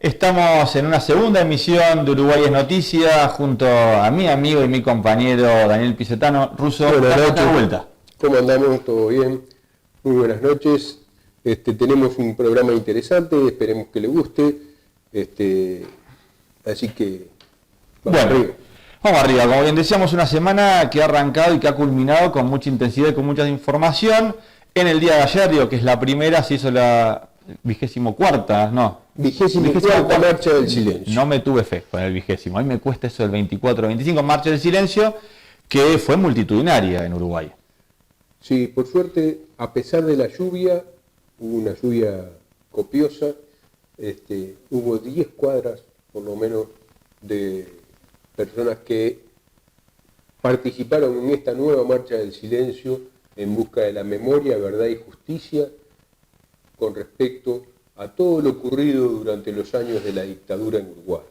Estamos en una segunda emisión de Uruguay es Noticia junto a mi amigo y mi compañero Daniel Pisetano. Russo, buenas noches. De vuelta. ¿Cómo andamos? ¿Todo bien? Muy buenas noches. Tenemos un programa interesante, esperemos que le guste. Así que vamos arriba. Vamos arriba. Como bien decíamos, una semana que ha arrancado y que ha culminado con mucha intensidad y con mucha información. En el día de ayer, digo que es la primera, se hizo la 24ª, ¿no? 24ª Marcha del Silencio. No me tuve fe con el 20º. A mí me cuesta eso del 24-25, Marcha del Silencio, que fue multitudinaria en Uruguay. Sí, por suerte, a pesar de la lluvia, hubo una lluvia copiosa, hubo 10 cuadras, por lo menos, de personas que participaron en esta nueva Marcha del Silencio en busca de la memoria, verdad y justicia con respecto a todo lo ocurrido durante los años de la dictadura en Uruguay.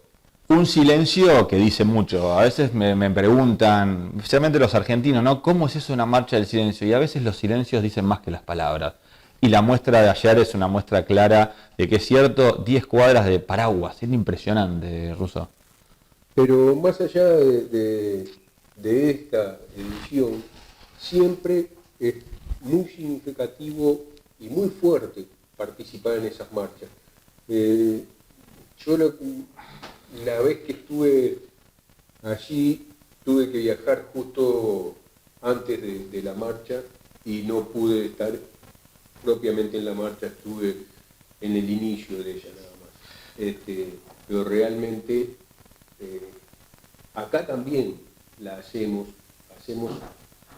Un silencio que dice mucho. A veces me preguntan, especialmente los argentinos, ¿no? ¿Cómo es eso una marcha del silencio? Y a veces los silencios dicen más que las palabras. Y la muestra de ayer es una muestra clara de que es cierto, 10 cuadras de paraguas. Es impresionante, Russo. Pero más allá de esta edición, siempre es muy significativo y muy fuerte participar en esas marchas. Yo la vez que estuve allí tuve que viajar justo antes de la marcha y no pude estar propiamente en la marcha, estuve en el inicio de ella nada más. Pero realmente acá también la hacemos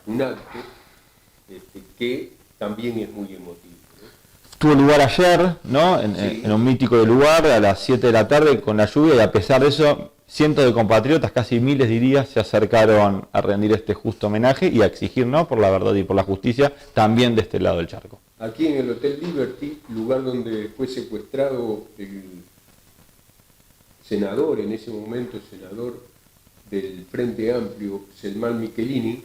un acto que también es muy emotivo. Tuvo lugar ayer, ¿no? Sí. En un mítico lugar, a las 7 de la tarde, con la lluvia, y a pesar de eso, cientos de compatriotas, casi miles diría, se acercaron a rendir este justo homenaje y a exigir, ¿no?, por la verdad y por la justicia, también de este lado del charco. Aquí en el Hotel Liberty, lugar donde fue secuestrado el senador, en ese momento senador del Frente Amplio, Selman Michelini,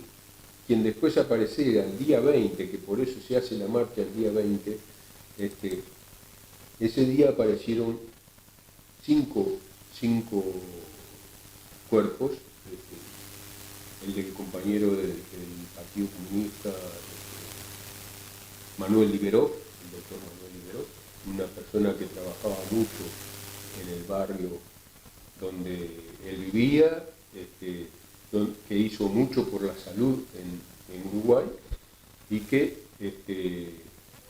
quien después apareciera el día 20, que por eso se hace la marcha el día 20, ese día aparecieron cinco cuerpos, el del compañero del Partido Comunista, Manuel Liberó, el doctor Manuel Liberó, una persona que trabajaba mucho en el barrio donde él vivía, que hizo mucho por la salud en Uruguay y que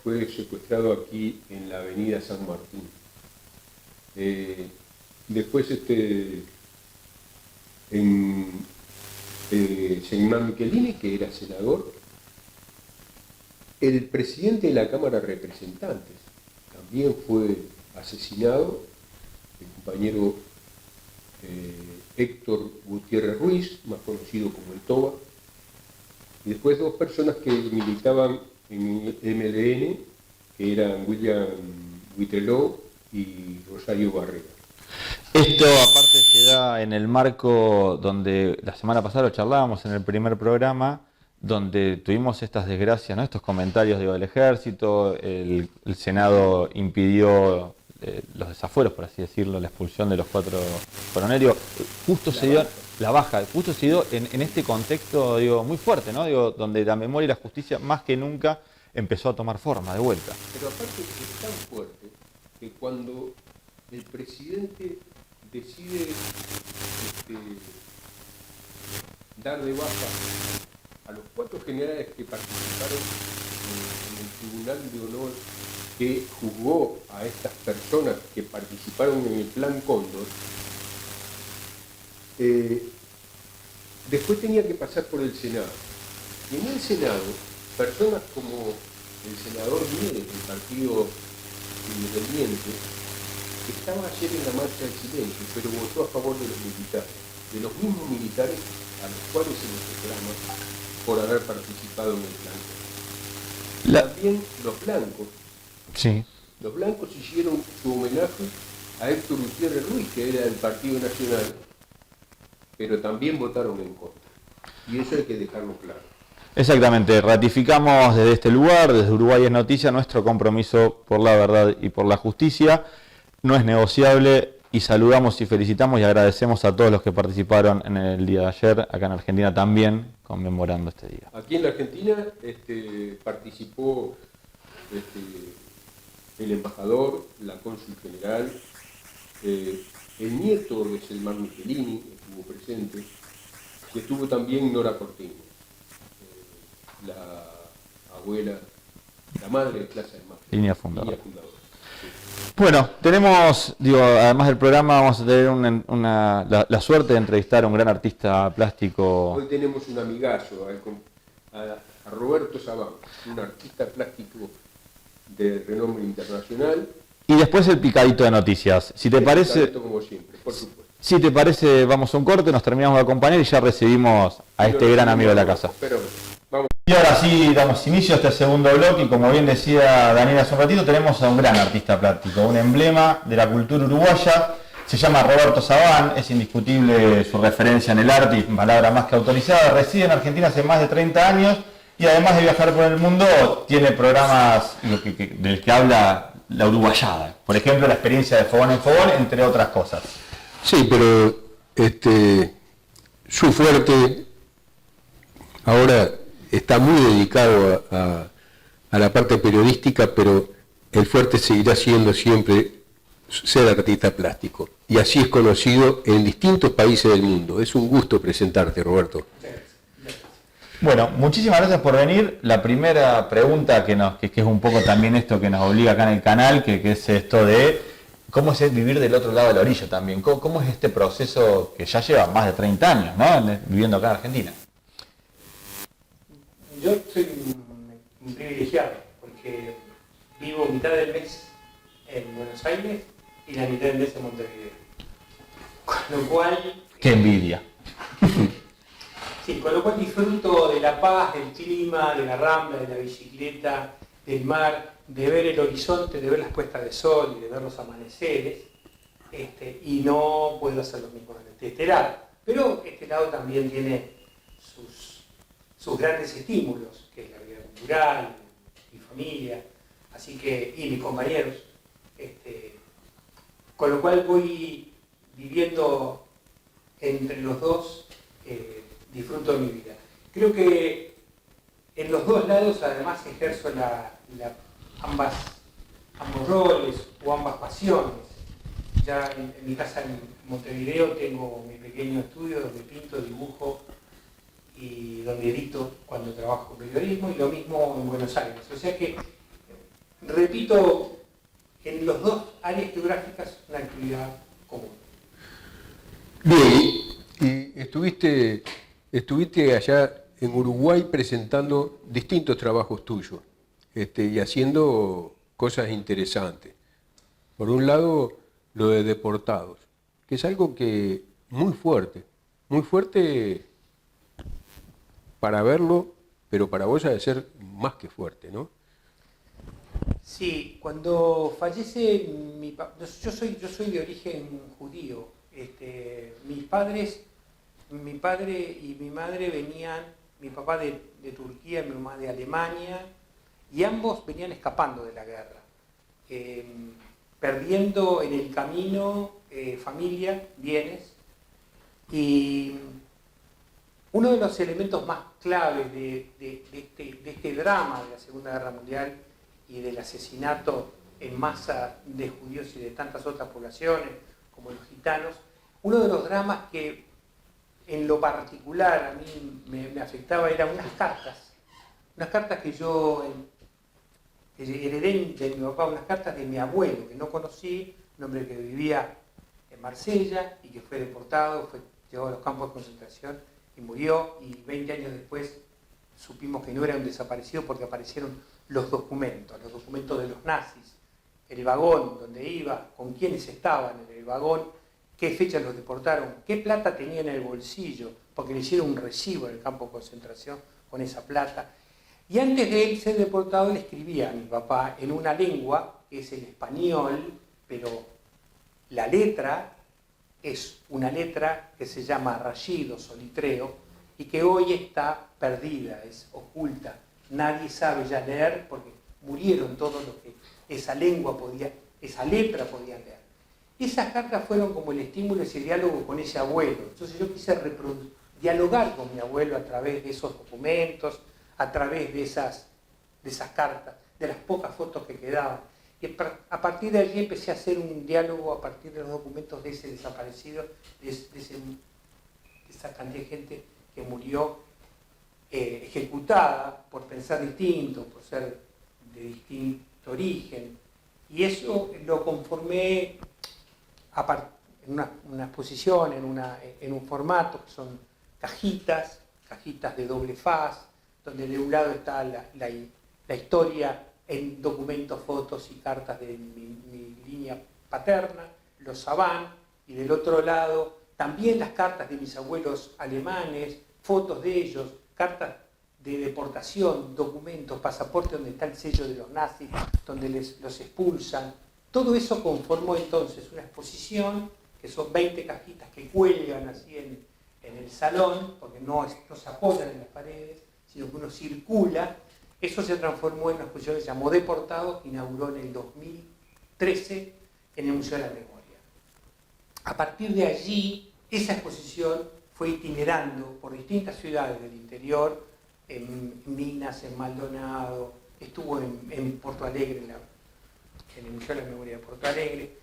fue secuestrado aquí en la avenida San Martín. Después Selman Michelini, que era senador, el presidente de la Cámara de Representantes también fue asesinado, el compañero Héctor Gutiérrez Ruiz, más conocido como el Toba, y después dos personas que militaban en MLN, que eran William Huiteló y Rosario Barrera. Esto aparte se da en el marco donde la semana pasada lo charlábamos en el primer programa, donde tuvimos estas desgracias, ¿no?, estos comentarios del ejército, el Senado impidió los desafueros, por así decirlo, la expulsión de los 4 coronelios. Justo se dio la baja, justo se dio en este contexto, digo, muy fuerte, ¿no? Digo, donde la memoria y la justicia más que nunca empezó a tomar forma de vuelta. Pero aparte es tan fuerte que cuando el presidente decide dar de baja a los 4 generales que participaron en el Tribunal de Honor que juzgó a estas personas que participaron en el Plan Cóndor, después tenía que pasar por el Senado. Y en el Senado, personas como el senador Mieres, del Partido Independiente, estaba ayer en la marcha del silencio, pero votó a favor de los militares, de los mismos militares a los cuales se les reclama por haber participado en el Plan Cóndor. También los blancos. Sí. Los blancos hicieron su homenaje a Héctor Gutiérrez Ruiz, que era del Partido Nacional, pero también votaron en contra. Y eso hay que dejarlo claro. Exactamente, ratificamos desde este lugar, desde Uruguay es Noticia, nuestro compromiso por la verdad y por la justicia. no es negociable y saludamos y felicitamos y agradecemos a todos los que participaron en el día de ayer, acá en Argentina también, conmemorando este día. Aquí en la Argentina participó el embajador, la cónsul general, el nieto de Selmar Michelini estuvo presente, y estuvo también Nora Cortiño, la abuela, la madre de Plaza de Mayo. Línea fundadora. Bueno, tenemos, además del programa, vamos a tener la suerte de entrevistar a un gran artista plástico. Hoy tenemos un amigazo, a Roberto Sabán, un artista plástico de renombre internacional. Y después el picadito de noticias. Si te parece, como siempre, por supuesto. Si te parece, vamos a un corte, nos terminamos de acompañar y ya recibimos a este gran amigo de la casa. Pero, vamos. Y ahora sí, damos inicio a este segundo bloque y como bien decía Daniel hace un ratito, tenemos a un gran artista plástico, un emblema de la cultura uruguaya, se llama Roberto Sabán, es indiscutible su referencia en el arte y palabra más que autorizada, reside en Argentina hace más de 30 años y además de viajar por el mundo, tiene programas del que habla la uruguayada, por ejemplo la experiencia de Fogón en Fogón, entre otras cosas. Sí, pero su fuerte ahora está muy dedicado a la parte periodística, pero el fuerte seguirá siendo siempre ser artista plástico. Y así es conocido en distintos países del mundo. Es un gusto presentarte, Roberto. Bueno, muchísimas gracias por venir. La primera pregunta que es un poco también esto que nos obliga acá en el canal, que es esto de cómo es vivir del otro lado de la orilla también. ¿Cómo es este proceso que ya lleva más de 30 años, ¿no? Viviendo acá en Argentina? Yo soy un privilegiado, porque vivo mitad del mes en Buenos Aires y la mitad del mes en Montevideo. Con lo cual... ¡Qué envidia! Sí, con lo cual disfruto de la paz, del clima, de la rambla, de la bicicleta, del mar, de ver el horizonte, de ver las puestas de sol y de ver los amaneceres, y no puedo hacer lo mismo de este lado. Pero este lado también tiene sus grandes estímulos, que es la vida cultural, mi familia, así que, y mis compañeros. Con lo cual voy viviendo entre los dos, disfruto de mi vida. Creo que en los dos lados además ejerzo ambos roles o ambas pasiones. Ya en mi casa en Montevideo tengo mi pequeño estudio donde pinto, dibujo y donde edito cuando trabajo en periodismo, y lo mismo en Buenos Aires. O sea que, repito, en los dos áreas geográficas una actividad común. Bien, y estuviste allá en Uruguay presentando distintos trabajos tuyos y haciendo cosas interesantes. Por un lado, lo de deportados, que es algo que muy fuerte para verlo, pero para vos ha de ser más que fuerte, ¿no? Sí, cuando fallece mi papá, yo soy de origen judío. Mi padre y mi madre venían, mi papá de Turquía, mi mamá de Alemania, y ambos venían escapando de la guerra, perdiendo en el camino familia, bienes, y uno de los elementos más claves de este drama de la Segunda Guerra Mundial y del asesinato en masa de judíos y de tantas otras poblaciones, como los gitanos, uno de los dramas que en lo particular a mí me afectaba eran unas cartas que yo heredé de mi papá, unas cartas de mi abuelo, que no conocí, un hombre que vivía en Marsella y que fue deportado, fue llevado a los campos de concentración y murió, y 20 años después supimos que no era un desaparecido porque aparecieron los documentos de los nazis, el vagón donde iba, con quiénes estaban en el vagón, qué fechas los deportaron, qué plata tenía en el bolsillo, porque le hicieron un recibo en el campo de concentración con esa plata. Y antes de él ser deportado, le escribía a mi papá en una lengua, que es el español, pero la letra es una letra que se llama rayido, solitreo, y que hoy está perdida, es oculta. Nadie sabe ya leer porque murieron todos los que esa letra podían leer. Y esas cartas fueron como el estímulo, ese diálogo con ese abuelo. Entonces yo quise dialogar con mi abuelo a través de esos documentos, a través de esas cartas, de las pocas fotos que quedaban. Y a partir de allí empecé a hacer un diálogo a partir de los documentos de ese desaparecido, de esa cantidad de gente que murió ejecutada por pensar distinto, por ser de distinto origen. Y eso lo conformé en una exposición, en un formato que son cajitas de doble faz, donde de un lado está la historia en documentos, fotos y cartas de mi línea paterna, los Sabán, y del otro lado también las cartas de mis abuelos alemanes, fotos de ellos, cartas de deportación, documentos, pasaportes donde está el sello de los nazis, donde los expulsan. Todo eso conformó entonces una exposición, que son 20 cajitas que cuelgan así en el salón, porque no se apoyan en las paredes, sino que uno circula. Eso se transformó en una exposición que se llamó Deportados, que inauguró en el 2013 en el Museo de la Memoria. A partir de allí, esa exposición fue itinerando por distintas ciudades del interior, en Minas, en Maldonado, estuvo en Porto Alegre, en el Museo de la Memoria de Porto Alegre.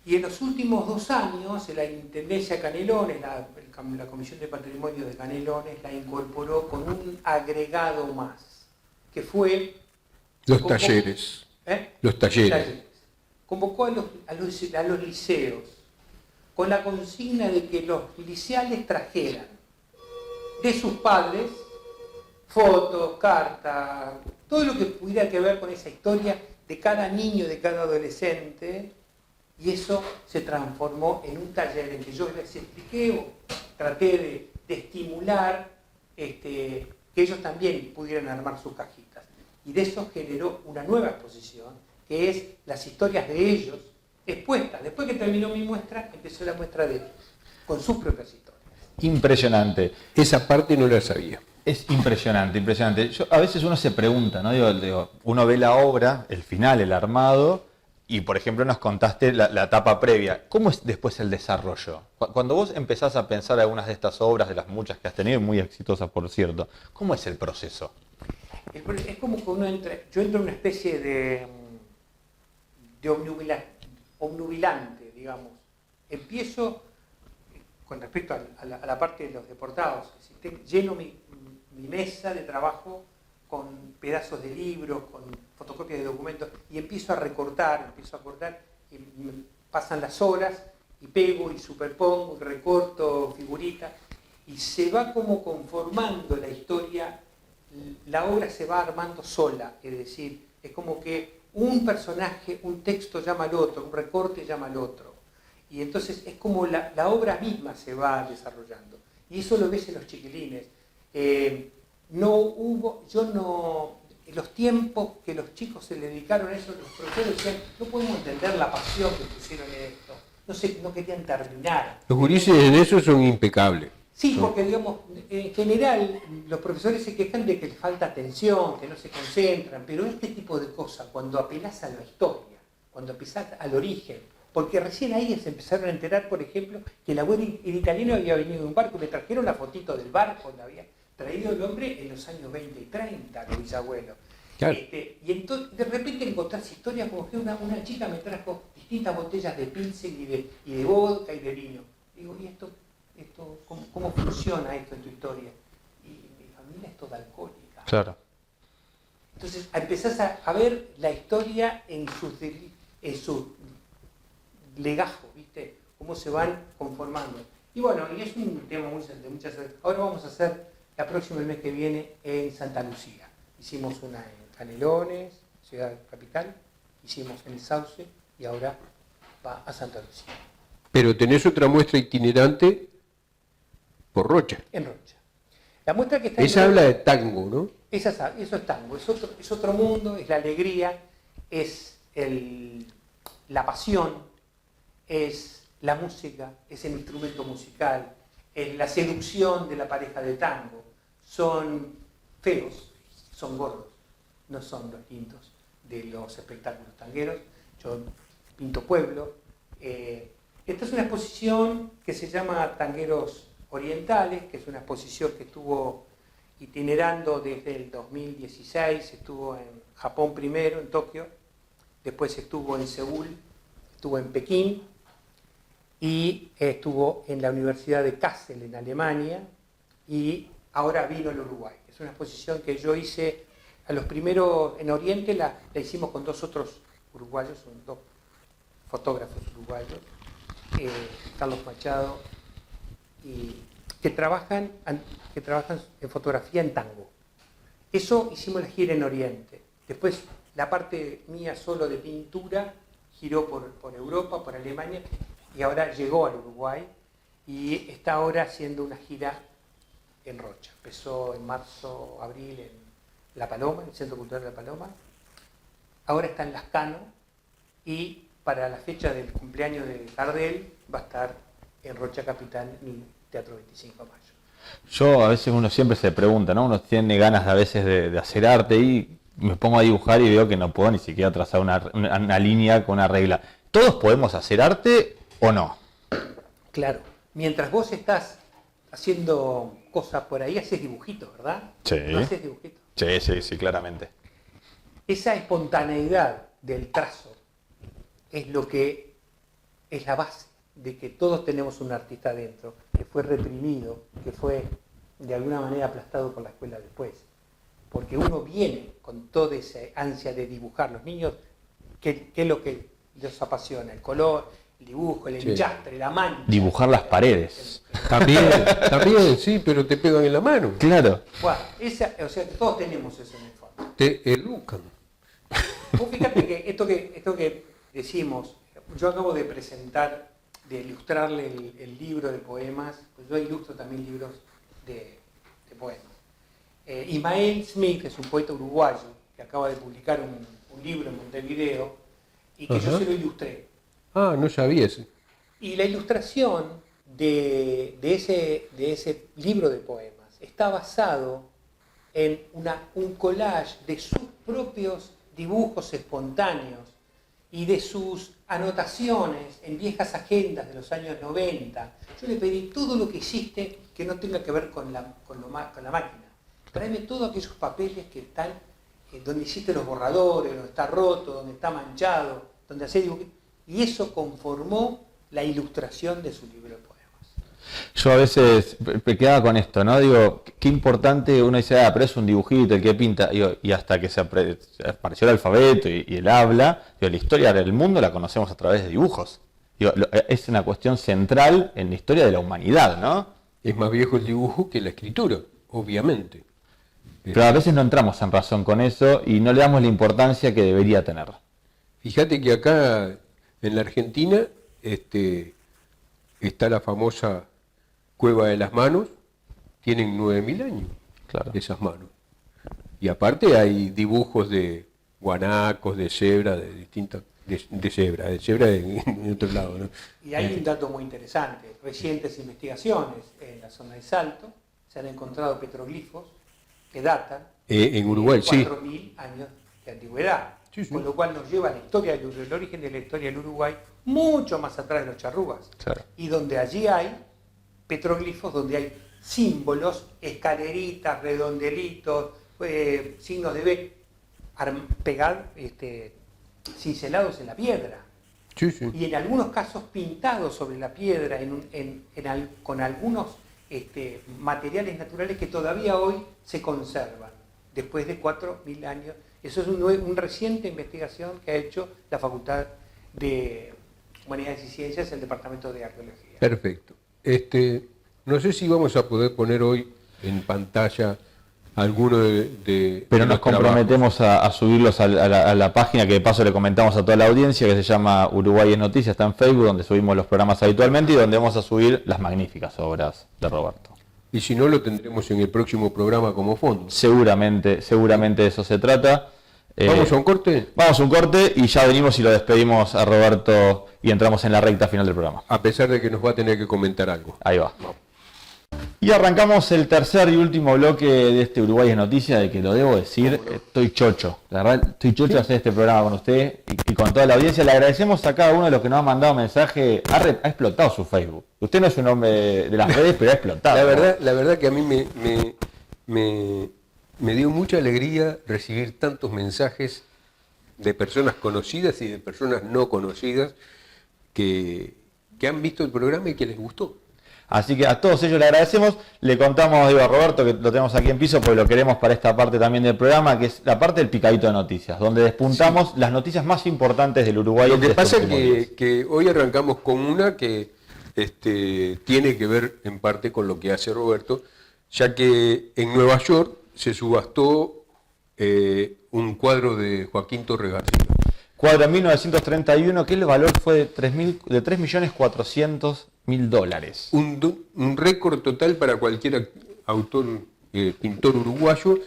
Y en los últimos 2 años, la Intendencia de Canelones, la Comisión de Patrimonio de Canelones, la incorporó con un agregado más, que fue... Los talleres. Los talleres. Convocó a los liceos con la consigna de que los liceales trajeran de sus padres fotos, cartas, todo lo que pudiera que ver con esa historia de cada niño, de cada adolescente, y eso se transformó en un taller en que yo les expliqué o traté de estimular que ellos también pudieran armar sus cajitas. Y de eso generó una nueva exposición, que es las historias de ellos expuestas. Después que terminó mi muestra, empezó la muestra de ellos, con sus propias historias. Impresionante. Esa parte no la sabía. Es impresionante, impresionante. A veces uno se pregunta, ¿no? Digo, uno ve la obra, el final, el armado, y por ejemplo nos contaste la etapa previa. ¿Cómo es después el desarrollo? Cuando vos empezás a pensar algunas de estas obras, de las muchas que has tenido, muy exitosas por cierto, ¿cómo es el proceso? Es como que yo entro en una especie de obnubilante, digamos. Empiezo, con respecto a la parte de los deportados, lleno mi mesa de trabajo con pedazos de libros, con fotocopias de documentos, y empiezo a cortar, y me pasan las horas, y pego, y superpongo, y recorto figuritas, y se va como conformando la historia, la obra se va armando sola, es decir, es como que un personaje, un texto llama al otro, un recorte llama al otro, y entonces es como la obra misma se va desarrollando, y eso lo ves en los chiquilines. Los tiempos que los chicos se le dedicaron a eso, los profesores decían, no podemos entender la pasión que pusieron en esto, no querían terminar. Los gurises en eso son impecables. Sí, porque digamos, en general los profesores se quejan de que les falta atención, que no se concentran, pero este tipo de cosas, cuando apelás a la historia, cuando apelás al origen, porque recién ahí se empezaron a enterar, por ejemplo, que el abuelo italiano había venido en un barco, me trajeron la fotito del barco donde había traído el hombre en los años 20 y 30, los bisabuelos. Claro. Y entonces de repente encontrás historias como que una chica me trajo distintas botellas de Pilsen y de vodka y de vino. Digo, ¿y esto cómo funciona esto en tu historia? Y mi familia es toda alcohólica. Claro. Entonces empezás a ver la historia en sus legajos, ¿viste? Cómo se van conformando. Y bueno, y es un tema de muchas veces. Ahora vamos a hacer la próxima, el mes que viene, en Santa Lucía. Hicimos una en Canelones, ciudad capital, hicimos en el Sauce y ahora va a Santa Lucía. Pero tenés otra muestra itinerante por Rocha. En Rocha. La muestra que está esa habla de tango, ¿no? Eso es tango, es otro mundo, es la alegría, es la pasión, es la música, es el instrumento musical, es la seducción de la pareja de tango. Son feos, son gordos, no son los lindos de los espectáculos tangueros. Yo pinto pueblo, Esta es una exposición que se llama Tangueros Orientales, que es una exposición que estuvo itinerando desde el 2016, estuvo en Japón primero, en Tokio, después estuvo en Seúl, estuvo en Pekín y estuvo en la Universidad de Kassel en Alemania y ahora vino al Uruguay. Es una exposición que yo hice a los primeros en Oriente, la hicimos con dos otros uruguayos, son dos fotógrafos uruguayos, Carlos Machado, y que trabajan en fotografía en tango. Eso hicimos la gira en Oriente. Después la parte mía solo de pintura giró por Europa, por Alemania, y ahora llegó al Uruguay y está ahora haciendo una gira en Rocha. Empezó en marzo, abril en La Paloma, en el Centro Cultural de La Paloma. Ahora está en Lascano y para la fecha del cumpleaños de Gardel va a estar en Rocha Capital, en el Teatro 25 de Mayo. Yo a veces uno siempre se pregunta, ¿no? Uno tiene ganas a veces de hacer arte y me pongo a dibujar y veo que no puedo ni siquiera trazar una línea con una regla. ¿Todos podemos hacer arte o no? Claro, mientras vos estás haciendo cosas por ahí, haces dibujitos, ¿verdad? Sí. ¿No haces dibujitos? Sí, claramente. Esa espontaneidad del trazo es lo que es la base de que todos tenemos un artista adentro, que fue reprimido, que fue de alguna manera aplastado por la escuela después. Porque uno viene con toda esa ansia de dibujar. Los niños, ¿qué es lo que los apasiona? El color, el dibujo, el enchastre, la mancha. Dibujar las paredes. También, sí, pero te pegan en la mano. Claro. Bueno, o sea, que todos tenemos eso en el fondo. Te educan. Vos fíjate que esto que decimos, yo acabo de presentar, de ilustrarle el libro de poemas, pues yo ilustro también libros de poemas. Ismael Smith es un poeta uruguayo que acaba de publicar un libro en Montevideo y que yo se lo ilustré. Ah, no sabía eso. Y la ilustración de ese libro de poemas está basado en un collage de sus propios dibujos espontáneos y de sus anotaciones en viejas agendas de los años 90. Yo le pedí todo lo que hiciste que no tenga que ver con la máquina. Tráeme todos aquellos papeles que están donde hiciste los borradores, donde está roto, donde está manchado, donde hace dibujos. Y eso conformó la ilustración de su libro de poemas. Yo a veces me quedaba con esto, ¿no? Digo, qué importante, uno dice, pero es un dibujito el que pinta, y hasta que apareció el alfabeto y el habla, la historia del mundo la conocemos a través de dibujos. Es una cuestión central en la historia de la humanidad, ¿no? Es más viejo el dibujo que la escritura, obviamente. Pero a veces no entramos en razón con eso y no le damos la importancia que debería tener. Fíjate que acá en la Argentina está la famosa Cueva de las Manos, tienen 9.000 años, Claro. esas manos. Y aparte hay dibujos de guanacos, de cebra, de distintas, de cebra en otro lado, ¿no? Y hay un dato muy interesante. Recientes investigaciones en la zona de Salto se han encontrado petroglifos que datan En Uruguay, de sí. 4.000 años de antigüedad. Sí, sí. Con lo cual nos lleva a la historia el origen de la historia del Uruguay mucho más atrás de los charrúas. Claro. Y donde allí hay petroglifos, donde hay símbolos, escaleritas, redondelitos, signos de B, pegados, cincelados en la piedra. Sí, sí. Y en algunos casos pintados sobre la piedra con algunos materiales naturales que todavía hoy se conservan, después de 4.000 años. Eso es una reciente investigación que ha hecho la Facultad de Humanidades y Ciencias, el Departamento de Arqueología. Perfecto. No sé si vamos a poder poner hoy en pantalla alguno de Pero de nos los comprometemos a subirlos a la página que de paso le comentamos a toda la audiencia, que se llama Uruguay es Noticias, está en Facebook, donde subimos los programas habitualmente y donde vamos a subir las magníficas obras de Roberto. Y si no, lo tendremos en el próximo programa como fondo. Seguramente de eso se trata. ¿Vamos a un corte? Vamos a un corte y ya venimos y lo despedimos a Roberto y entramos en la recta final del programa. A pesar de que nos va a tener que comentar algo. Ahí va. Vamos. Y arrancamos el tercer y último bloque de este Uruguay es Noticia, de que lo debo decir, estoy chocho. La verdad, estoy chocho de hacer este programa con usted y con toda la audiencia. Le agradecemos a cada uno de los que nos han mandado mensaje. Ha explotado su Facebook. Usted no es un hombre de las redes, pero ha explotado. La verdad que a mí me dio mucha alegría recibir tantos mensajes de personas conocidas y de personas no conocidas que han visto el programa y que les gustó. Así que a todos ellos le agradecemos. Le contamos, digo, a Roberto, que lo tenemos aquí en piso, porque lo queremos para esta parte también del programa, que es la parte del picadito de noticias, donde despuntamos las noticias más importantes del Uruguay. Lo que pasa es que hoy arrancamos con una que tiene que ver en parte con lo que hace Roberto, ya que en Nueva York se subastó un cuadro de Joaquín Torres García. Cuadro en 1931, que el valor fue de $3.400.000. Un récord total para cualquier autor, pintor uruguayo.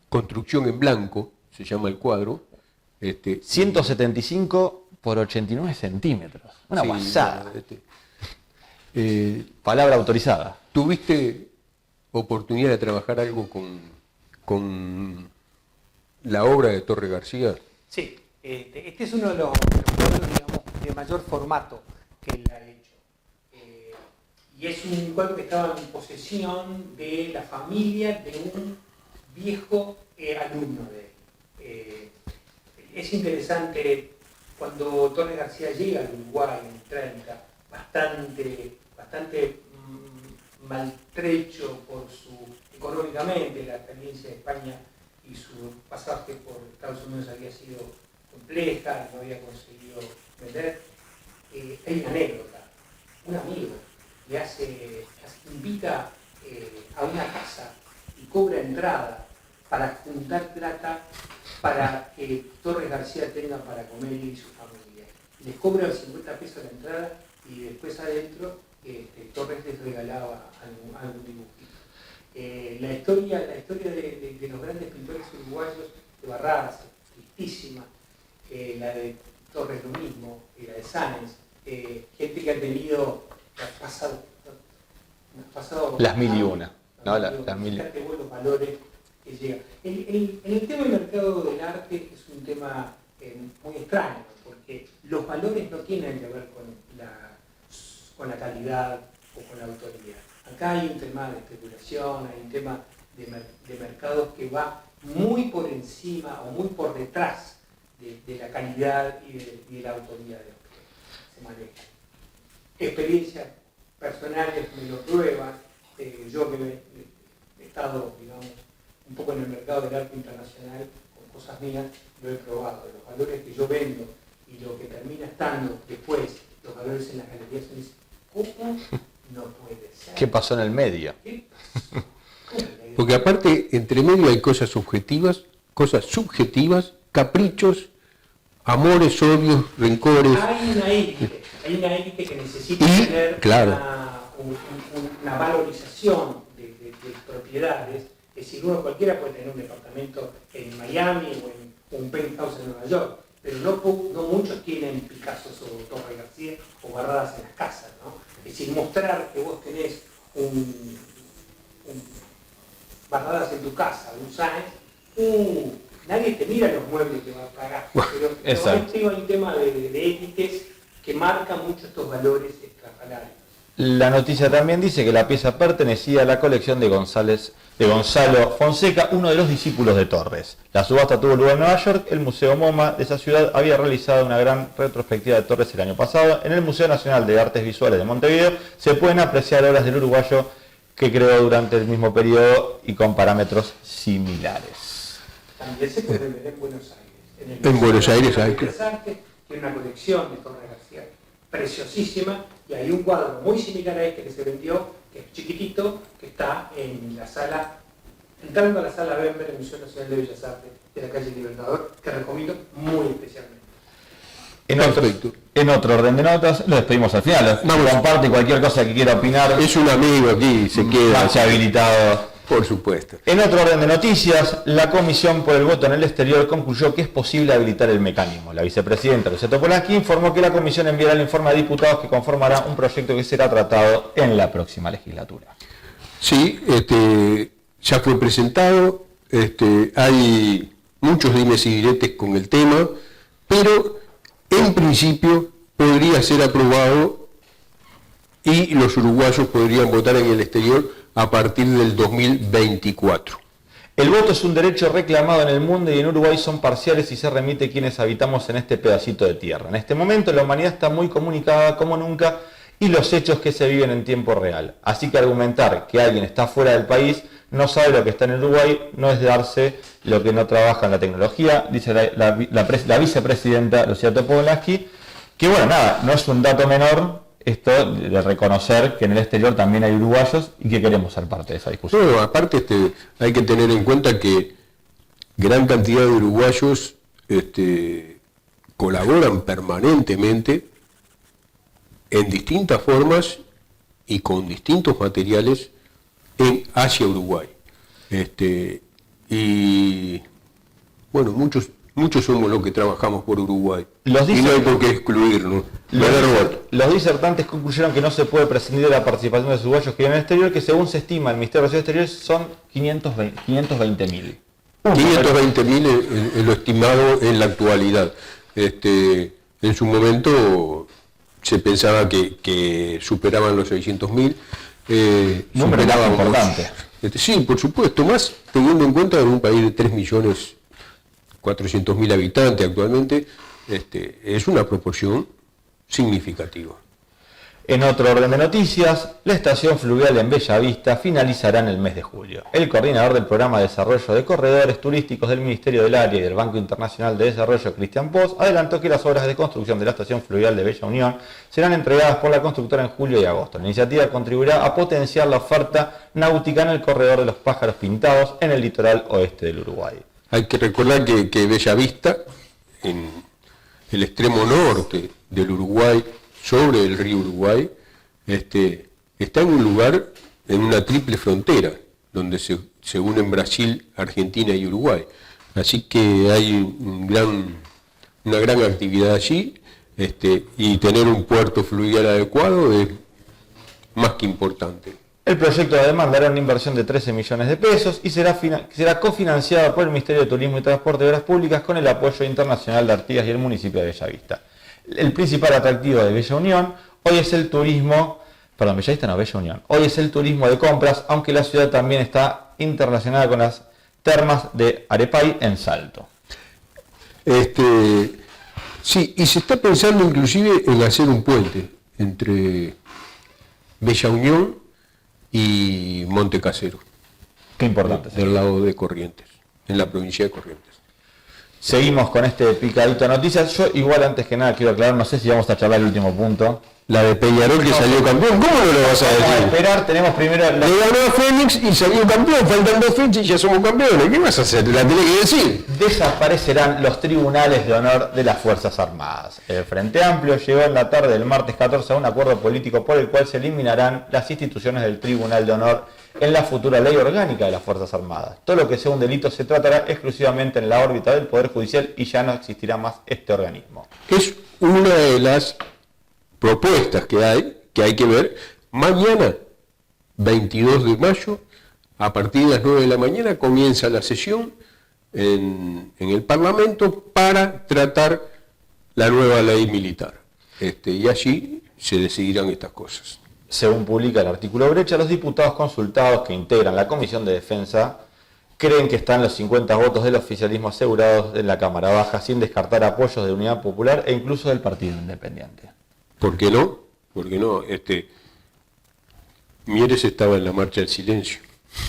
Construcción en blanco, se llama el cuadro. 175 por 89 centímetros. Una sí, guasada. Palabra autorizada. ¿Tuviste oportunidad de trabajar algo con la obra de Torres García? Sí, este es uno de los cuadros, digamos, de mayor formato que él ha hecho. Y es un cuadro que estaba en posesión de la familia de un viejo alumno de él. Es interesante, cuando Torres García llega al Uruguay en el 30, bastante maltrecho económicamente, la experiencia de España y su pasaje por Estados Unidos había sido compleja, no había conseguido vender. Hay una anécdota, un amigo le invita a una casa y cobra entrada para juntar plata para que Torres García tenga para comer y su familia. Les cobra 50 pesos la entrada y después adentro Torres les regalaba algún dibujito. La historia de los grandes pintores uruguayos, de Barradas, tristísima, la de Torres lo mismo, la de Sáenz, gente que ha tenido, pasado las mil y una. No, las mil. Fíjate vos los valores que llegan. En el tema del mercado del arte es un tema muy extraño, porque los valores no tienen que ver con la calidad o con la autoría. Acá hay un tema de especulación, hay un tema de mercados que va muy por encima o muy por detrás de la calidad y de la autoría de lo que se maneja. Experiencias personales me lo prueban. Yo que he estado, digamos, un poco en el mercado del arte internacional con cosas mías, lo he probado. Los valores que yo vendo y lo que termina estando después, los valores en las galerías, ¿cómo? No puede ser. ¿Qué pasó en el medio? Porque aparte, entre medio hay cosas subjetivas, caprichos, amores, odios, rencores. Hay una élite que necesita tener una valorización de propiedades. Es decir, cualquiera puede tener un departamento en Miami o un penthouse en Nueva York, pero no muchos tienen Picasso o Torres García o Barradas en las casas, ¿no? Es decir, mostrar que vos tenés un Barradas en tu casa, un Sáenz, nadie te mira los muebles que va a pagar. Pero hay un tema de élites que marca mucho estos valores estrafalarios. La noticia también dice que la pieza pertenecía a la colección de Gonzalo Fonseca, uno de los discípulos de Torres. La subasta tuvo lugar en Nueva York. El Museo MoMA de esa ciudad había realizado una gran retrospectiva de Torres el año pasado. En el Museo Nacional de Artes Visuales de Montevideo se pueden apreciar obras del uruguayo que creó durante el mismo periodo y con parámetros similares. También se puede ver en Buenos Aires. En Buenos Aires hay que tiene una colección de Torres García preciosísima, y hay un cuadro muy similar a este que se vendió, que es chiquitito, que está en la sala, entrando a la sala Bember del Museo Nacional de Bellas Artes de la calle Libertador, que recomiendo muy especialmente. En otro orden de notas, lo despedimos al final. Comparte cualquier cosa que quiera opinar. Es un amigo aquí, se queda. Se ha habilitado Por supuesto. En otro orden de noticias, la Comisión por el Voto en el Exterior concluyó que es posible habilitar el mecanismo. La vicepresidenta Lucía Topolansky informó que la Comisión enviará el informe a diputados que conformará un proyecto que será tratado en la próxima legislatura. Sí, ya fue presentado, hay muchos dimes y diretes con el tema, pero en principio podría ser aprobado y los uruguayos podrían votar en el exterior a partir del 2024. El voto es un derecho reclamado en el mundo y en Uruguay son parciales y se remite a quienes habitamos en este pedacito de tierra. En este momento la humanidad está muy comunicada como nunca y los hechos que se viven en tiempo real. Así que argumentar que alguien está fuera del país, no sabe lo que está en Uruguay, no es darse lo que no trabaja en la tecnología, dice la vicepresidenta Lucía Topolansky, que bueno, nada, no es un dato menor esto de reconocer que en el exterior también hay uruguayos y que queremos ser parte de esa discusión. No, aparte hay que tener en cuenta que gran cantidad de uruguayos colaboran permanentemente en distintas formas y con distintos materiales hacia Uruguay. Y bueno, muchos somos los que trabajamos por Uruguay. Y no hay por qué excluirnos. Los disertantes concluyeron que no se puede prescindir de la participación de los uruguayos que viven en el exterior, que según se estima el Ministerio de Relaciones Exteriores son 520.000. 520.000 es lo estimado en la actualidad. En su momento se pensaba que superaban los 600.000. Número importante. Sí, por supuesto, más teniendo en cuenta en un país de 3.400.000 habitantes actualmente, es una proporción significativa. En otro orden de noticias, la estación fluvial en Bellavista finalizará en el mes de julio. El coordinador del programa de desarrollo de corredores turísticos del Ministerio del Área y del Banco Internacional de Desarrollo, Cristian Poz, adelantó que las obras de construcción de la estación fluvial de Bella Unión serán entregadas por la constructora en julio y agosto. La iniciativa contribuirá a potenciar la oferta náutica en el corredor de los pájaros pintados en el litoral oeste del Uruguay. Hay que recordar que Bellavista, en el extremo norte del Uruguay, sobre el río Uruguay, está en un lugar, en una triple frontera, donde se unen Brasil, Argentina y Uruguay. Así que hay una gran actividad allí, y tener un puerto fluvial adecuado es más que importante. El proyecto además dará una inversión de 13 millones de pesos y será cofinanciado por el Ministerio de Turismo y Transporte de Obras Públicas con el apoyo internacional de Artigas y el municipio de Bellavista. El principal atractivo de Bella Unión hoy es el turismo, Bella Unión. Hoy es el turismo de compras, aunque la ciudad también está interrelacionada con las termas de Arepay en Salto. Sí, y se está pensando inclusive en hacer un puente entre Bella Unión y Monte Casero. Qué importante. Del lado de Corrientes, en la provincia de Corrientes. Seguimos con este picadito de noticias. Yo igual antes que nada quiero aclarar, no sé si vamos a charlar el último punto. La de Peñarol que salió campeón, ¿cómo no lo vas a decir? Vamos a esperar, tenemos primero... Le ganó a Fénix y salió campeón, faltan 2 fechas y ya somos campeones. ¿Qué vas a hacer? Te la tenés que decir. Desaparecerán los tribunales de honor de las Fuerzas Armadas. El Frente Amplio llegó en la tarde del martes 14 a un acuerdo político por el cual se eliminarán las instituciones del Tribunal de Honor en la futura ley orgánica de las Fuerzas Armadas. Todo lo que sea un delito se tratará exclusivamente en la órbita del Poder Judicial y ya no existirá más este organismo. Es una de las propuestas que hay que ver. Mañana, 22 de mayo, a partir de las 9 de la mañana, comienza la sesión en el Parlamento para tratar la nueva ley militar. Y allí se decidirán estas cosas. Según publica el artículo Brecha, los diputados consultados que integran la Comisión de Defensa creen que están los 50 votos del oficialismo asegurados en la Cámara Baja, sin descartar apoyos de Unidad Popular e incluso del Partido Independiente. ¿Por qué no? Porque no, Mieres estaba en la marcha del silencio.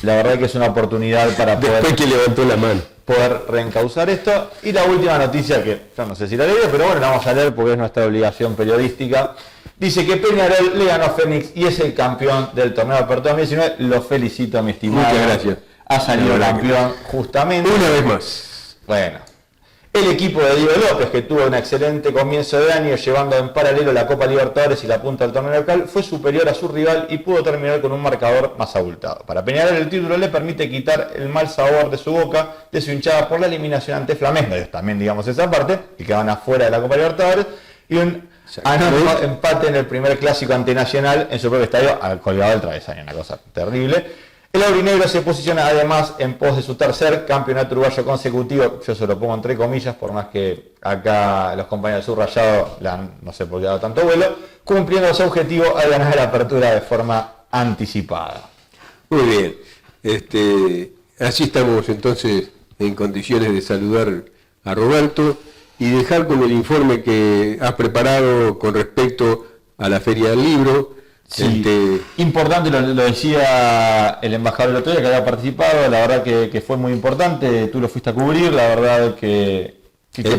La verdad que es una oportunidad para Después que levantó la mano. poder reencauzar esto. Y la última noticia, que yo no sé si la leí, pero bueno, la vamos a leer porque es nuestra obligación periodística. Dice que Peñarol le ganó a Fénix y es el campeón del torneo de Apertura 2019. Lo felicito, mi estimado. Muchas gracias. Ha salido campeón justamente. Una vez más. Bueno. El equipo de Diego López, que tuvo un excelente comienzo de año, llevando en paralelo la Copa Libertadores y la punta del torneo local, fue superior a su rival y pudo terminar con un marcador más abultado. Para Peñarol el título le permite quitar el mal sabor de su boca, de su hinchada por la eliminación ante Flamengo, también digamos esa parte, y que van afuera de la Copa Libertadores, y un anónimo empate en el primer clásico ante Nacional en su propio estadio, colgado del travesaño, una cosa terrible. El aurinegro se posiciona además en pos de su tercer campeonato uruguayo consecutivo, yo se lo pongo entre comillas, por más que acá los compañeros de Subrayado no sé por qué ha dado tanto vuelo, cumpliendo su objetivo al ganar la apertura de forma anticipada. Muy bien, así estamos entonces en condiciones de saludar a Roberto y dejar con el informe que has preparado con respecto a la Feria del Libro. Sí, importante, lo decía el embajador el otro día que había participado, la verdad que fue muy importante, tú lo fuiste a cubrir, la verdad que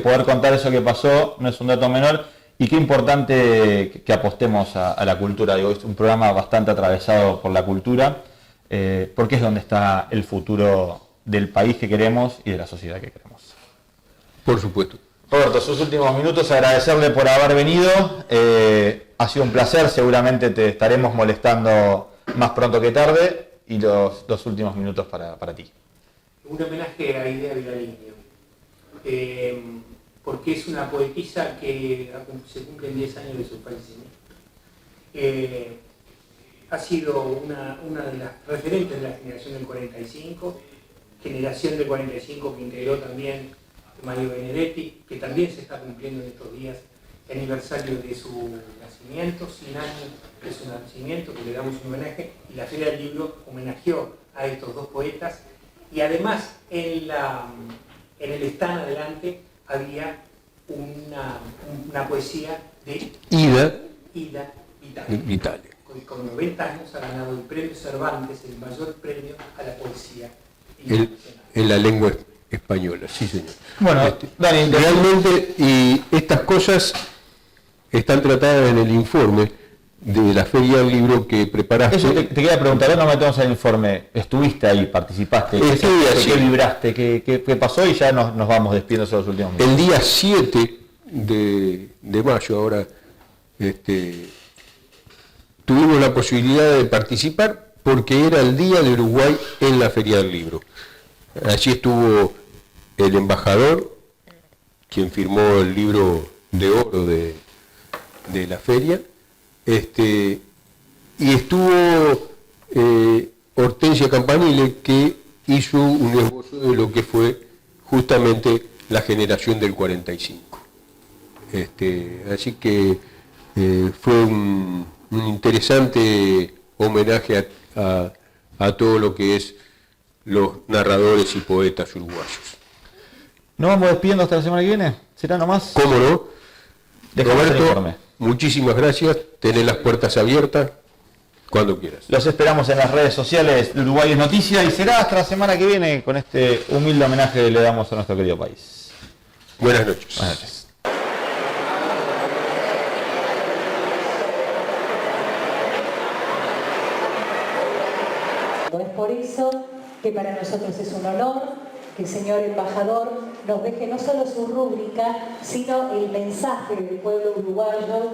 poder contar eso que pasó no es un dato menor, y qué importante que apostemos a la cultura. Digo, es un programa bastante atravesado por la cultura, porque es donde está el futuro del país que queremos y de la sociedad que queremos. Por supuesto. Roberto, sus últimos minutos, agradecerle por haber venido. Ha sido un placer, seguramente te estaremos molestando más pronto que tarde, y los últimos minutos para ti. Un homenaje a Idea Vilariño, porque es una poetisa que se cumplen 10 años de su fallecimiento. Ha sido una de las referentes de la generación del 45, generación del 45 que integró también Mario Benedetti, que también se está cumpliendo en estos días el aniversario de su nacimiento, 100 años de su nacimiento, que le damos un homenaje, y la Feria del Libro homenajeó a estos dos poetas, y además en el stand adelante había una poesía de Ida Vitale. Con 90 años ha ganado el premio Cervantes, el mayor premio a la poesía en la lengua española, sí señor. Bueno, Dani, realmente, y estas cosas están tratadas en el informe de la Feria del Libro que preparaste. Eso te quería preguntar, no metemos el informe, estuviste ahí, participaste, ¿qué vibraste, qué pasó? Y ya nos vamos despidiendo sobre los últimos minutos. El día 7 de mayo, ahora, tuvimos la posibilidad de participar porque era el Día de Uruguay en la Feria del Libro. Allí estuvo el embajador, quien firmó el libro de oro de la feria, y estuvo Hortensia Campanile, que hizo un esbozo de lo que fue justamente la generación del 45. Así que fue un interesante homenaje a todo lo que es los narradores y poetas uruguayos. ¿Nos vamos despidiendo hasta la semana que viene? ¿Será nomás? ¿Cómo no? Roberto, muchísimas gracias. Tenés las puertas abiertas cuando quieras. Los esperamos en las redes sociales de Uruguay es Noticia, y será hasta la semana que viene con este humilde homenaje que le damos a nuestro querido país. Buenas noches. Buenas noches. Es por eso que para nosotros es un honor que el señor embajador nos deje no solo su rúbrica, sino el mensaje del pueblo uruguayo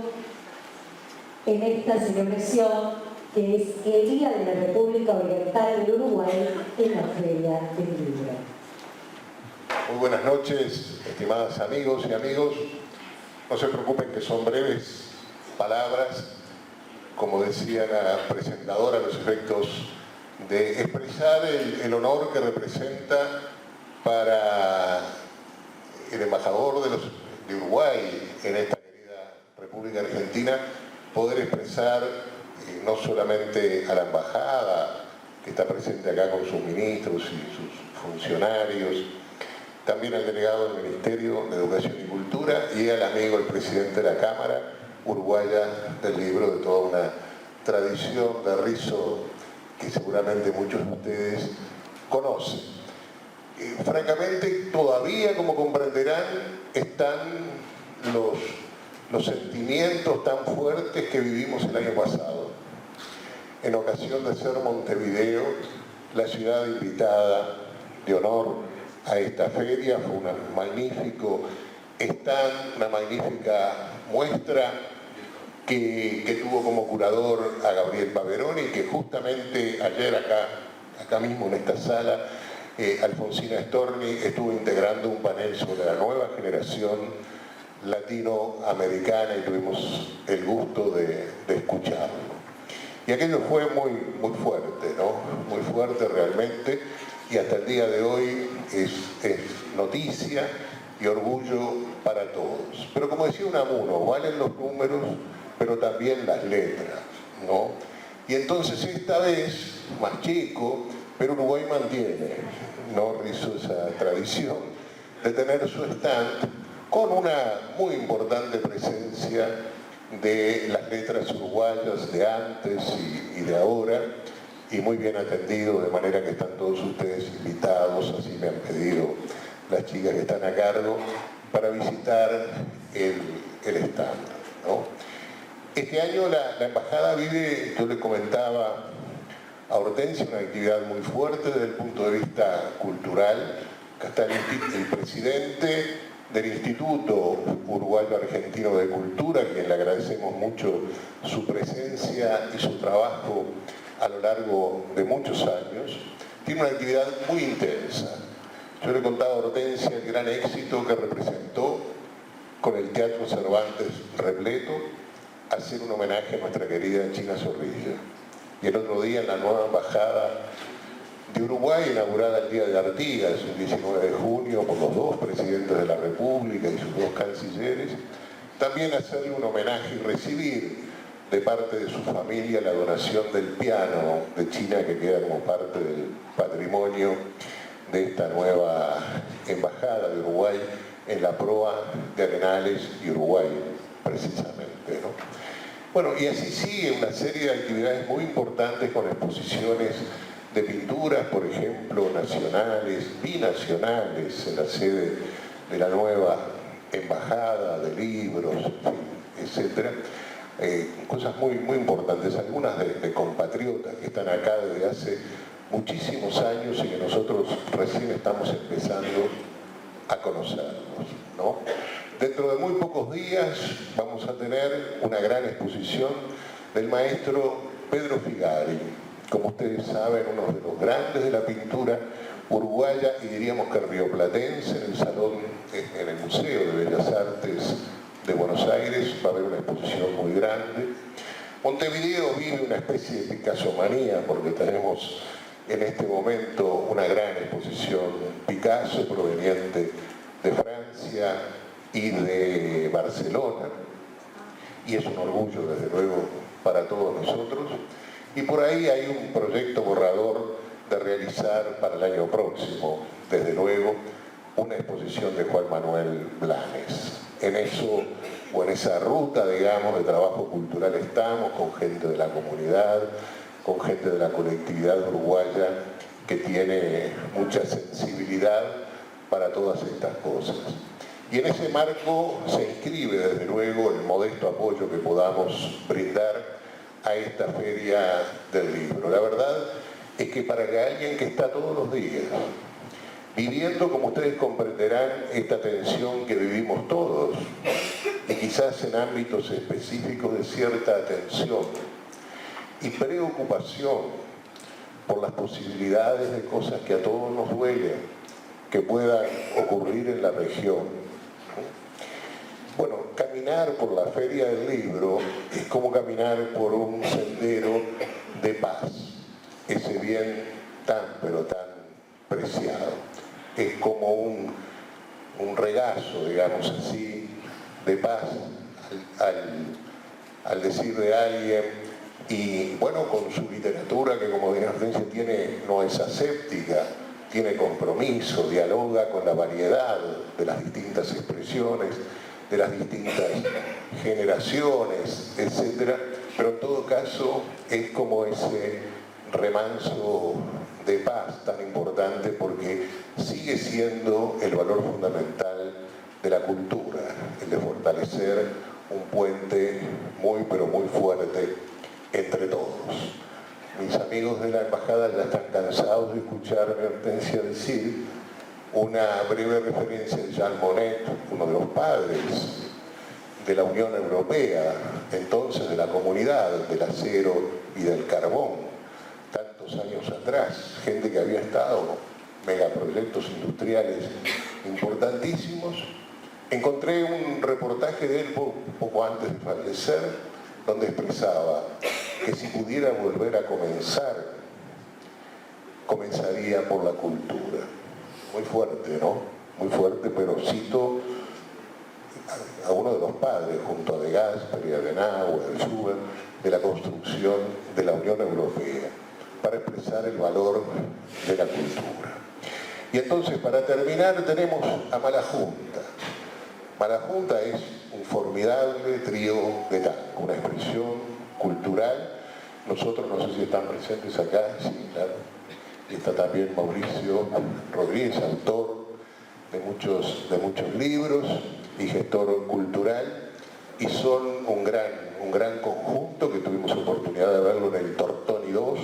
en esta celebración que es el Día de la República Oriental del Uruguay en la Feria del Libro. Muy buenas noches, estimadas amigos y amigos. No se preocupen que son breves palabras, como decía la presentadora, a los efectos de expresar el honor que representa para el embajador de Uruguay en esta querida República Argentina, poder expresar no solamente a la embajada que está presente acá con sus ministros y sus funcionarios, también al delegado del Ministerio de Educación y Cultura y al amigo, el presidente de la Cámara Uruguaya del Libro, de toda una tradición de rizo que seguramente muchos de ustedes conocen. Francamente, todavía, como comprenderán, están los sentimientos tan fuertes que vivimos el año pasado. En ocasión de ser Montevideo la ciudad invitada de honor a esta feria. Fue un magnífico stand, una magnífica muestra que tuvo como curador a Gabriel Paveroni, que justamente ayer acá mismo en esta sala, Alfonsina Storni estuvo integrando un panel sobre la nueva generación latinoamericana y tuvimos el gusto de escucharlo. Y aquello fue muy fuerte, ¿no? Muy fuerte realmente, y hasta el día de hoy es noticia y orgullo para todos. Pero como decía Unamuno, valen los números, pero también las letras, ¿no? Y entonces esta vez, más chico, pero Uruguay mantiene, ¿no? Hizo esa tradición de tener su stand con una muy importante presencia de las letras uruguayas de antes y de ahora, y muy bien atendido, de manera que están todos ustedes invitados, así me han pedido las chicas que están a cargo, para visitar el stand, ¿no? Este año la Embajada vive, yo le comentaba a Hortensia, una actividad muy fuerte desde el punto de vista cultural. Acá está el presidente del Instituto Uruguayo Argentino de Cultura, a quien le agradecemos mucho su presencia y su trabajo a lo largo de muchos años. Tiene una actividad muy intensa. Yo le contaba a Hortensia el gran éxito que representó con el Teatro Cervantes repleto, hacer un homenaje a nuestra querida China Zorrilla. Y el otro día en la nueva embajada de Uruguay, inaugurada el Día de Artigas, el 19 de junio, por los dos presidentes de la República y sus dos cancilleres, también hacerle un homenaje y recibir de parte de su familia la donación del piano de China, que queda como parte del patrimonio de esta nueva embajada de Uruguay en la proa de Arenales y Uruguay, precisamente, ¿no? Bueno, y así sigue una serie de actividades muy importantes con exposiciones de pinturas, por ejemplo, nacionales, binacionales, en la sede de la nueva embajada, de libros, etcétera. Cosas muy importantes, algunas de compatriotas que están acá desde hace muchísimos años y que nosotros recién estamos empezando a conocerlos, ¿no? Dentro de muy pocos días vamos a tener una gran exposición del maestro Pedro Figari, como ustedes saben, uno de los grandes de la pintura uruguaya y diríamos que rioplatense. En el salón, en el Museo de Bellas Artes de Buenos Aires va a haber una exposición muy grande. Montevideo vive una especie de Picassomanía porque tenemos en este momento una gran exposición Picasso proveniente de Francia y de Barcelona, y es un orgullo desde luego para todos nosotros. Y por ahí hay un proyecto borrador de realizar para el año próximo, desde luego, una exposición de Juan Manuel Blanes. En eso, o en esa ruta, digamos, de trabajo cultural estamos, con gente de la comunidad, con gente de la colectividad uruguaya que tiene mucha sensibilidad para todas estas cosas. Y en ese marco se inscribe, desde luego, el modesto apoyo que podamos brindar a esta feria del libro. La verdad es que para que alguien que está todos los días viviendo, como ustedes comprenderán, esta tensión que vivimos todos, y quizás en ámbitos específicos de cierta atención y preocupación por las posibilidades de cosas que a todos nos duelen, que puedan ocurrir en la región. Bueno, caminar por la Feria del Libro es como caminar por un sendero de paz, ese bien tan, pero tan preciado. Es como un regazo, digamos así, de paz al decir de alguien, y bueno, con su literatura que, como dice Hortensia, no es aséptica, tiene compromiso, dialoga con la variedad de las distintas expresiones, de las distintas generaciones, etcétera, pero en todo caso es como ese remanso de paz tan importante, porque sigue siendo el valor fundamental de la cultura, el de fortalecer un puente muy pero muy fuerte entre todos. Mis amigos de la embajada ya están cansados de escucharme Hortensia decir una breve referencia de Jean Monnet, uno de los padres de la Unión Europea, entonces de la Comunidad del Acero y del Carbón, tantos años atrás, gente que había estado, megaproyectos industriales importantísimos. Encontré un reportaje de él poco antes de fallecer, donde expresaba que si pudiera volver a comenzar, comenzaría por la cultura. Muy fuerte, ¿no? Muy fuerte, pero cito a uno de los padres, junto a De Gasperi, a Adenauer, a Schubert, de la construcción de la Unión Europea, para expresar el valor de la cultura. Y entonces, para terminar, tenemos a Malajunta. Malajunta es un formidable trío de tango, una expresión cultural. Nosotros, no sé si están presentes acá, sí, claro. Y está también Mauricio Rodríguez, autor de muchos libros y gestor cultural, y son un gran conjunto que tuvimos oportunidad de verlo en el Tortoni 2,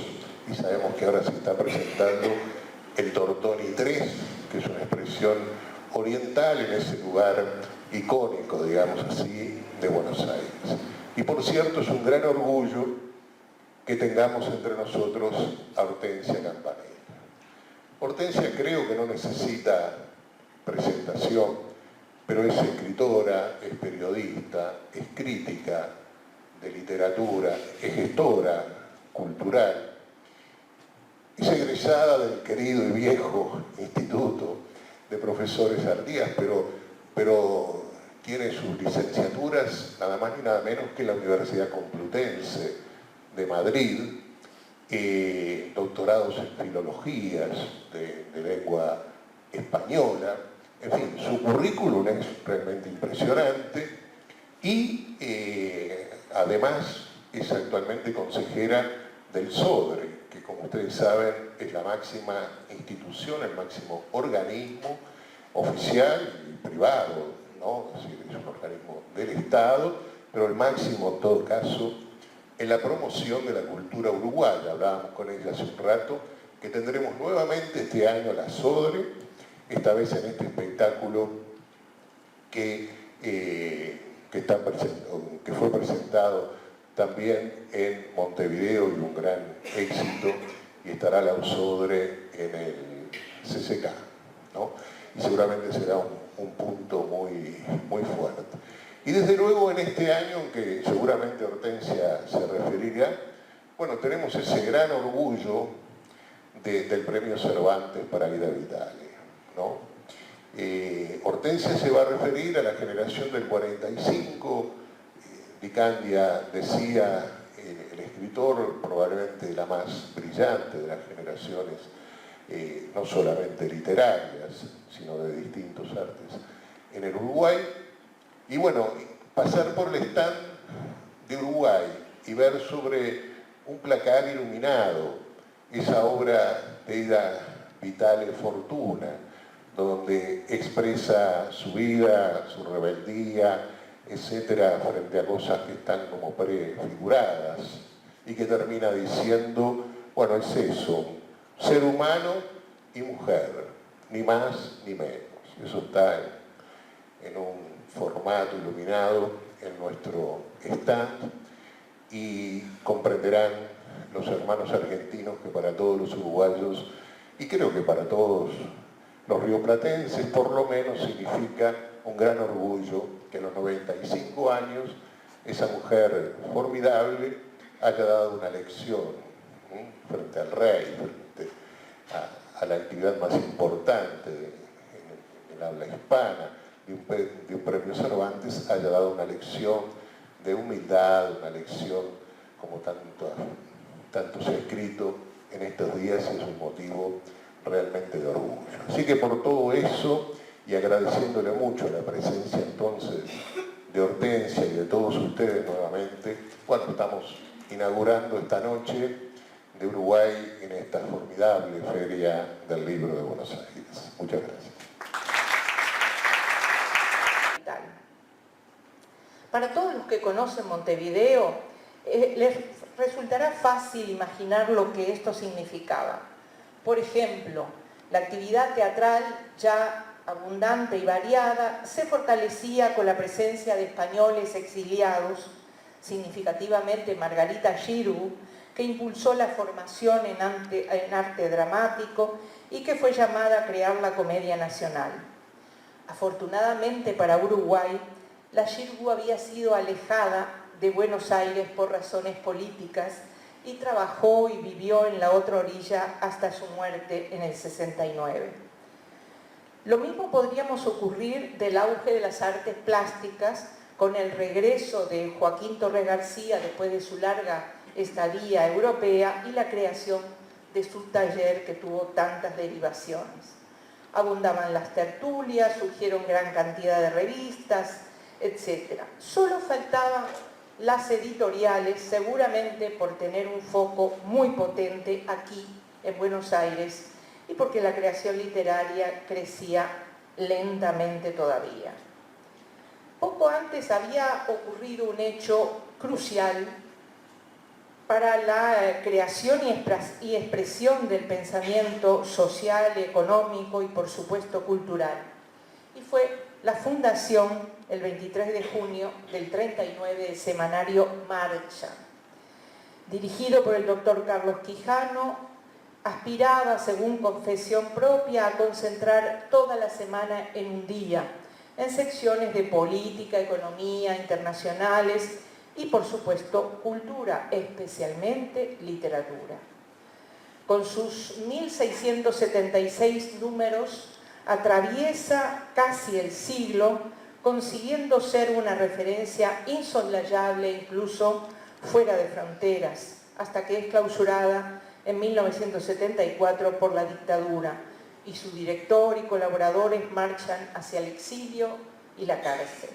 y sabemos que ahora se está presentando el Tortoni 3, que es una expresión oriental en ese lugar icónico, digamos así, de Buenos Aires. Y por cierto, es un gran orgullo que tengamos entre nosotros a Hortensia Campanella. Hortensia creo que no necesita presentación, pero es escritora, es periodista, es crítica de literatura, es gestora cultural, es egresada del querido y viejo Instituto de Profesores Artigas, pero tiene sus licenciaturas nada más ni nada menos que en la Universidad Complutense de Madrid, doctorados en filologías de lengua española. En fin, su currículum es realmente impresionante y además es actualmente consejera del SODRE, que como ustedes saben es la máxima institución, el máximo organismo oficial y privado, ¿no? Es decir, es un organismo del Estado, pero el máximo en todo caso en la promoción de la cultura uruguaya. Hablábamos con ella hace un rato que tendremos nuevamente este año la SODRE, esta vez en este espectáculo que fue presentado también en Montevideo y un gran éxito, y estará la SODRE en el CCK, ¿no? Y seguramente será un punto muy fuerte. Y desde luego en este año, aunque seguramente Hortensia se referirá, bueno, tenemos ese gran orgullo del Premio Cervantes para Aida Vitale, ¿no? Hortensia se va a referir a la generación del 45, Dicandia decía, el escritor probablemente la más brillante de las generaciones, no solamente literarias, sino de distintos artes en el Uruguay. Y bueno, pasar por el stand de Uruguay y ver sobre un placar iluminado esa obra de Aida Vitale Fortuna, donde expresa su vida, su rebeldía, etcétera, frente a cosas que están como prefiguradas, y que termina diciendo, bueno, es eso, ser humano y mujer, ni más ni menos. Eso está en un formato iluminado en nuestro stand, y comprenderán los hermanos argentinos que para todos los uruguayos, y creo que para todos los rioplatenses, por lo menos significa un gran orgullo que en los 95 años esa mujer formidable haya dado una lección frente al rey, frente a la actividad más importante en el habla hispana de un premio Cervantes, haya dado una lección de humildad, una lección como tanto se ha escrito en estos días, y es un motivo realmente de orgullo. Así que por todo eso, y agradeciéndole mucho la presencia entonces de Hortensia y de todos ustedes nuevamente, bueno, estamos inaugurando esta noche de Uruguay en esta formidable Feria del Libro de Buenos Aires. Muchas gracias. Para todos los que conocen Montevideo, les resultará fácil imaginar lo que esto significaba. Por ejemplo, La actividad teatral, ya abundante y variada, se fortalecía con la presencia de españoles exiliados, significativamente Margarita Xirgu, que impulsó la formación en arte dramático y que fue llamada a crear la Comedia Nacional. Afortunadamente para Uruguay, la Xirgu había sido alejada de Buenos Aires por razones políticas y trabajó y vivió en la otra orilla hasta su muerte en el 69. Lo mismo podríamos ocurrir del auge de las artes plásticas con el regreso de Joaquín Torres García después de su larga estadía europea y la creación de su taller que tuvo tantas derivaciones. Abundaban las tertulias, surgieron gran cantidad de revistas, etc. Solo faltaban las editoriales, seguramente por tener un foco muy potente aquí en Buenos Aires y porque la creación literaria crecía lentamente todavía. Poco antes había ocurrido un hecho crucial para la creación y expresión del pensamiento social, económico y por supuesto cultural. Y fue la fundación, el 23 de junio del 39, del semanario Marcha. Dirigido por el doctor Carlos Quijano, aspiraba, según confesión propia, a concentrar toda la semana en un día, en secciones de política, economía, internacionales y, por supuesto, cultura, especialmente literatura. Con sus 1676 números, atraviesa casi el siglo, consiguiendo ser una referencia insoslayable incluso fuera de fronteras, hasta que es clausurada en 1974 por la dictadura y su director y colaboradores marchan hacia el exilio y la cárcel.